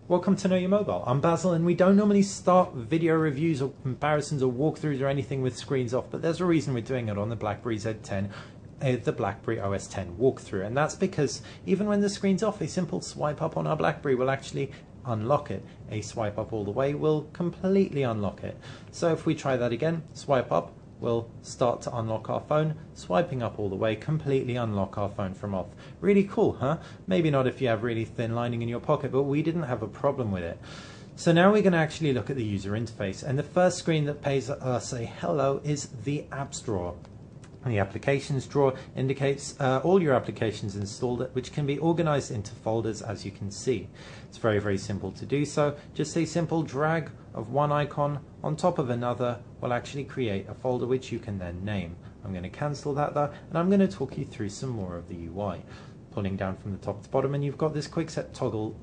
Welcome to Know Your Mobile. I'm Basil, and we don't normally start video reviews or comparisons or walkthroughs or anything with screens off, but there's a reason we're doing it on the BlackBerry Z10, the BlackBerry OS 10 walkthrough, and that's because even when the screen's off, a simple swipe up on our BlackBerry will actually unlock it. A swipe up all the way will completely unlock it. So if we try that again, swipe up, we'll start to unlock our phone, swiping up all the way, completely unlock our phone from off. Really cool, huh? Maybe not if you have really thin lining in your pocket, but we didn't have a problem with it. So now we're going to actually look at the user interface, and the first screen that pays us a hello is the apps drawer. The applications drawer indicates all your applications installed, which can be organized into folders, as you can see. It's very, very simple to do so. Just a simple drag of one icon on top of another will actually create a folder which you can then name. I'm going to cancel that though, and I'm going to talk you through some more of the UI. Pulling down from the top to bottom, and you've got this quick set toggle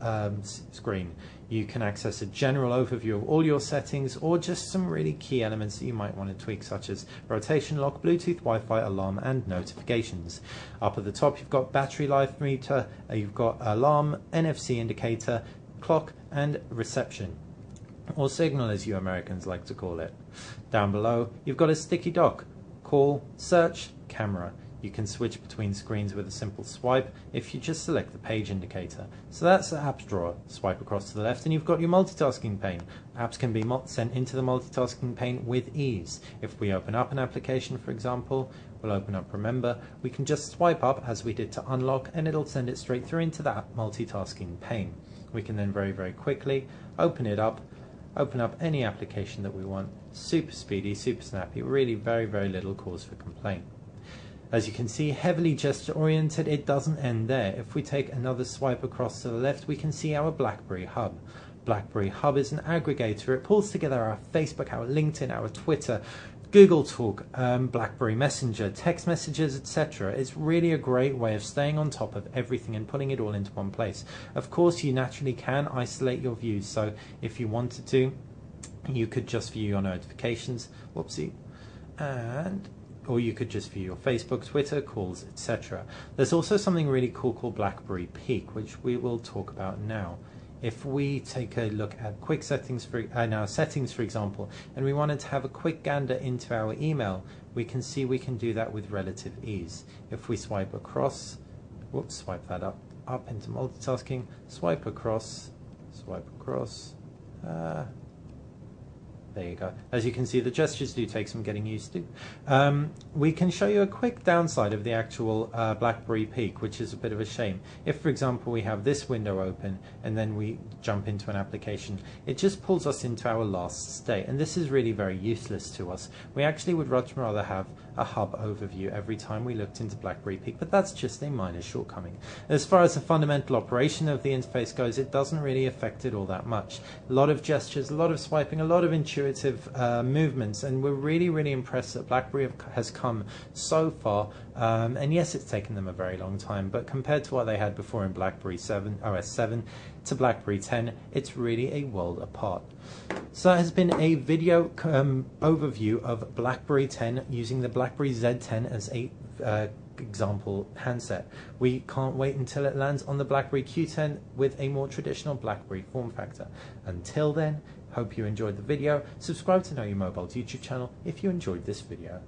screen. You can access a general overview of all your settings, or just some really key elements that you might want to tweak, such as rotation lock, Bluetooth, Wi-Fi, alarm, and notifications. Up at the top, you've got battery life meter, you've got alarm, NFC indicator, clock, and reception, or signal as you Americans like to call it. Down below, you've got a sticky dock, call, search, camera. You can switch between screens with a simple swipe if you just select the page indicator. So that's the apps drawer. Swipe across to the left and you've got your multitasking pane. Apps can be sent into the multitasking pane with ease. If we open up an application, for example, we'll open up Remember, we can just swipe up as we did to unlock, and it'll send it straight through into that multitasking pane. We can then very, very quickly open it up, open up any application that we want. Super speedy, super snappy, really very, very little cause for complaint. As you can see, heavily gesture oriented, it doesn't end there. If we take another swipe across to the left, we can see our BlackBerry Hub. BlackBerry Hub is an aggregator. It pulls together our Facebook, our LinkedIn, our Twitter, Google Talk, BlackBerry Messenger, text messages, etc. It's really a great way of staying on top of everything and putting it all into one place. Of course, you naturally can isolate your views, so if you wanted to, you could just view your notifications, whoopsie, or you could just view your Facebook, Twitter, calls, etc. There's also something really cool called BlackBerry Peek, which we will talk about now. If we take a look at quick settings for our settings, for example, and we wanted to have a quick gander into our email, we can see we can do that with relative ease. If we swipe across, whoops, swipe that up into multitasking, swipe across, there you go. As you can see, the gestures do take some getting used to. We can show you a quick downside of the actual BlackBerry Peek, which is a bit of a shame. If, for example, we have this window open and then we jump into an application, it just pulls us into our last state, and this is really very useless to us. We actually would much rather have a hub overview every time we looked into BlackBerry Peek, but that's just a minor shortcoming. As far as the fundamental operation of the interface goes, it doesn't really affect it all that much. A lot of gestures, a lot of swiping, a lot of intuitive movements, and we're really, really impressed that BlackBerry has come so far. And yes, it's taken them a very long time, but compared to what they had before in BlackBerry 7, OS 7 to BlackBerry 10, it's really a world apart. So that has been a video overview of BlackBerry 10 using the BlackBerry Z10 as a example handset. We can't wait until it lands on the BlackBerry Q10 with a more traditional BlackBerry form factor. Until then, hope you enjoyed the video. Subscribe to Know Your Mobile's YouTube channel if you enjoyed this video.